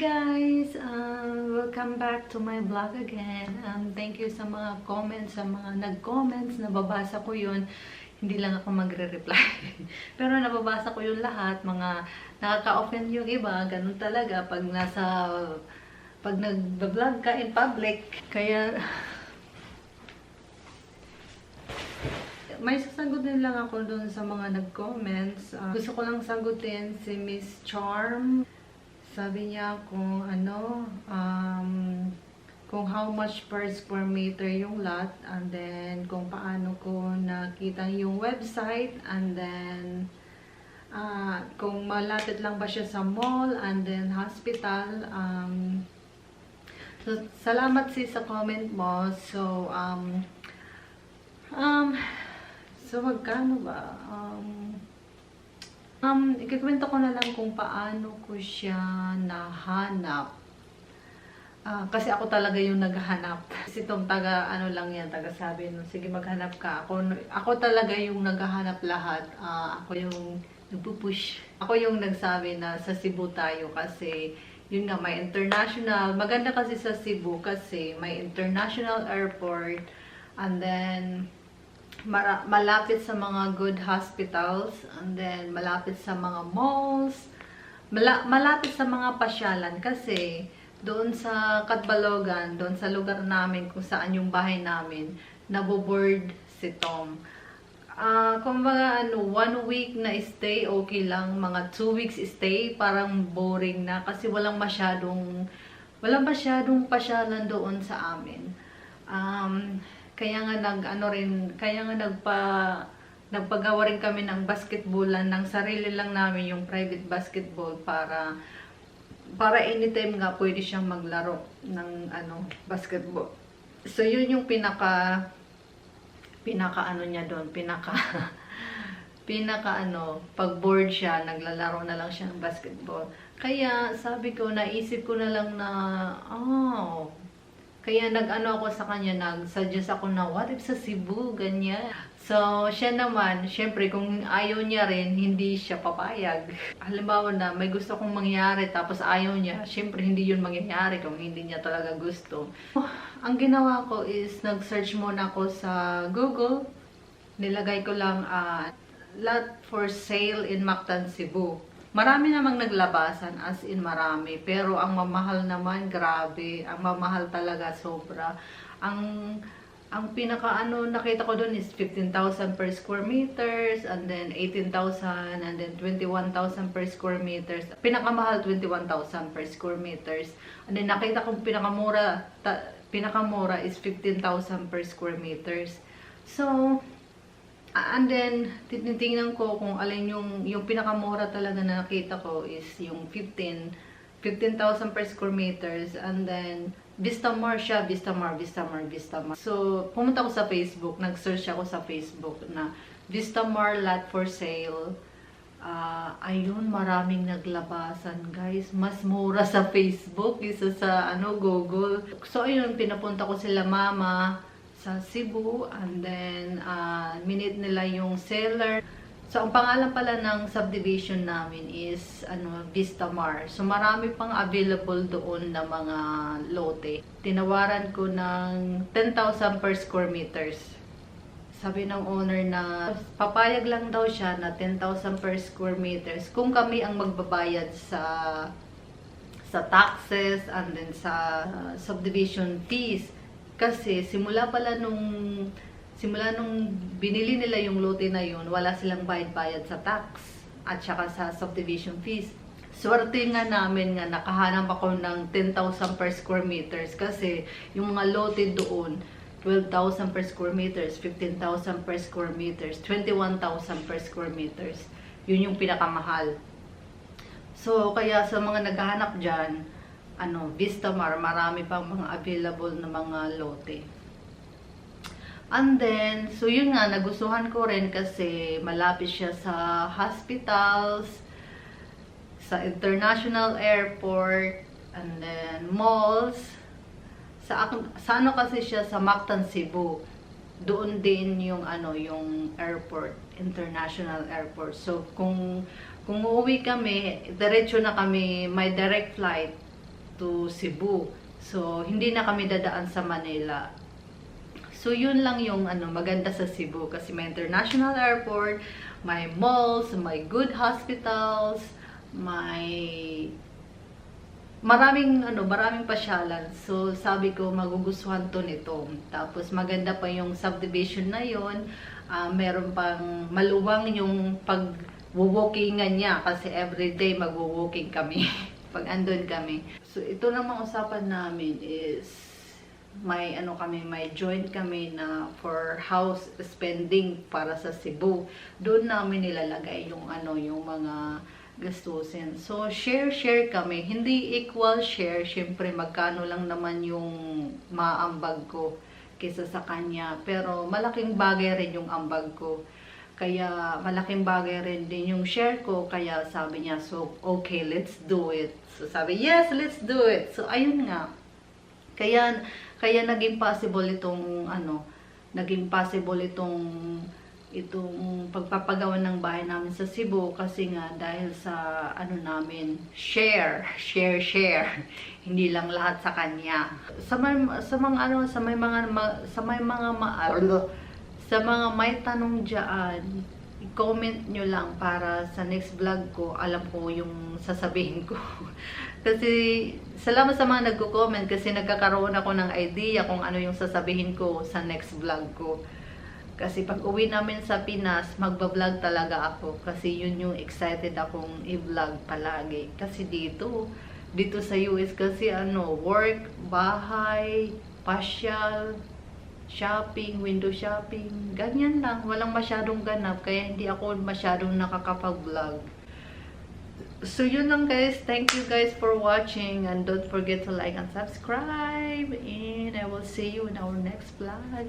guys! Welcome back to my vlog again. Thank you sa mga comments, sa mga nag-comments. Nababasa ko yun. Hindi lang ako magre-reply. Pero nababasa ko yun lahat. Mga nakaka-offend yung iba. Ganun talaga pag nag-vlog ka in public. Kaya may sasagutin lang ako doon sa mga nag-comments. Gusto ko lang sagutin si Miss Charm. Sabi niya kung kung how much per square meter yung lot, and then kung paano ko nakita yung website, and then kung malapit lang ba siya sa mall, and then hospital. So, salamat sa comment mo. So, magkano ba? Ikikwento ko na lang kung paano ko siya nahanap. Kasi ako talaga yung naghahanap. Kasi itong taga sabi, no, sige maghanap ka. Ako talaga yung naghahanap lahat. Ako yung nagpupush. Ako yung nagsabi na sa Cebu tayo kasi yun nga, may international. Maganda kasi sa Cebu kasi may international airport, and then malapit sa mga good hospitals, and then malapit sa mga malls, malapit sa mga pasyalan kasi doon sa Catbalogan, doon sa lugar namin kung saan yung bahay namin, naboboard si Tom. Kung mga 1 week na stay, okay lang. Mga 2 weeks stay, parang boring na kasi walang masyadong pasyalan doon sa amin. Kaya nga nagpagawa rin kami ng basketballan ng sarili lang namin, yung private basketball, para anytime nga pwede siyang maglaro ng basketball. So yun yung pinaka niya doon, pag bored siya, naglalaro na lang siya ng basketball. Kaya sabi ko, naisip ko na lang na kaya ako sa kanya, nag-suggest ako na what if sa Cebu, ganyan. So, siya naman, syempre, kung ayaw niya rin, hindi siya papayag. Halimbawa na, may gusto kong mangyari, tapos ayaw niya, syempre, hindi yun mangyayari kung hindi niya talaga gusto. Ang ginawa ko is, nag-search muna ako sa Google. Nilagay ko lang, lot for sale in Mactan, Cebu. Marami namang naglabasan, as in marami. Pero ang mamahal naman, grabe. Ang mamahal talaga, sobra. Ang pinaka nakita ko doon is 15,000 per square meters, and then 18,000, and then 21,000 per square meters. Pinakamahal, 21,000 per square meters. And then nakita ko pinakamura is 15,000 per square meters. So, and then, tinitingnan ko kung alin yung pinakamura talaga na nakita ko is yung 15,000 per square meters. And then, Vistamar siya, Vistamar. So, pumunta ko sa Facebook, nag-search ako sa Facebook na Vistamar lot for sale. Ayun, maraming naglabasan, guys. Mas mura sa Facebook, isa sa Google. So, ayun, pinapunta ko sila mama sa Cebu, and then minute nila yung seller. So ang pangalan pala ng subdivision namin is Vistamar. So marami pang available doon na mga lote. Tinawaran ko ng 10,000 per square meters. Sabi ng owner na papayag lang daw siya na 10,000 per square meters kung kami ang magbabayad sa taxes, and then sa subdivision fees. Kasi simula nung binili nila yung lote na yun, wala silang bayad sa tax at saka sa subdivision fees. Swerte nga namin nga nakahanap ako ng 10,000 per square meters kasi yung mga lote doon, 12,000 per square meters, 15,000 per square meters, 21,000 per square meters. Yun yung pinakamahal. So, kaya sa mga naghahanap dyan, Vistamar, marami pang mga available na mga lote. And then, so yun nga, nagustuhan ko rin kasi malapit siya sa hospitals, sa international airport, and then malls. Sa kasi siya sa Mactan, Cebu. Doon din yung yung airport, international airport. So kung uuwi kami, diretso na kami, may direct flight to Cebu. So, hindi na kami dadaan sa Manila. So, yun lang yung maganda sa Cebu kasi may international airport, may malls, may good hospitals, may maraming pasyalan. So, sabi ko, magugustuhan to nito. Tapos, maganda pa yung subdivision na yon. Meron pang maluwang yung pag-walkingan niya kasi everyday mag-walking kami pag andun kami. So, ito namang usapan namin is may may joint kami na for house spending para sa Cebu. Doon namin nilalagay yung yung mga gastusin. So, share kami. Hindi equal share. Siyempre, magkano lang naman yung maambag ko kaysa sa kanya. Pero, malaking bagay rin yung ambag ko. Kaya, malaking bagay rin din yung share ko. Kaya, sabi niya, so, okay, let's do it. So, sabi, yes, let's do it. So, ayun nga. Kaya naging possible itong itong pagpapagawa ng bahay namin sa Cebu kasi nga dahil sa namin share hindi lang lahat sa kanya sa mga may tanong diyan, i-comment nyo lang para sa next vlog ko alam ko yung sasabihin ko. Kasi salamat sa mga nagko-comment kasi nagkakaroon ako ng idea kung ano yung sasabihin ko sa next vlog ko. Kasi pag uwi namin sa Pinas, magba-vlog talaga ako. Kasi yun yung excited akong i-vlog palagi. Kasi dito sa US kasi work, bahay, pasyal, shopping, window shopping, ganyan lang. Walang masyadong ganap, kaya hindi ako masyadong nakakapag-vlog. So, yun lang guys. Thank you guys for watching. And don't forget to like and subscribe. And I will see you in our next vlog.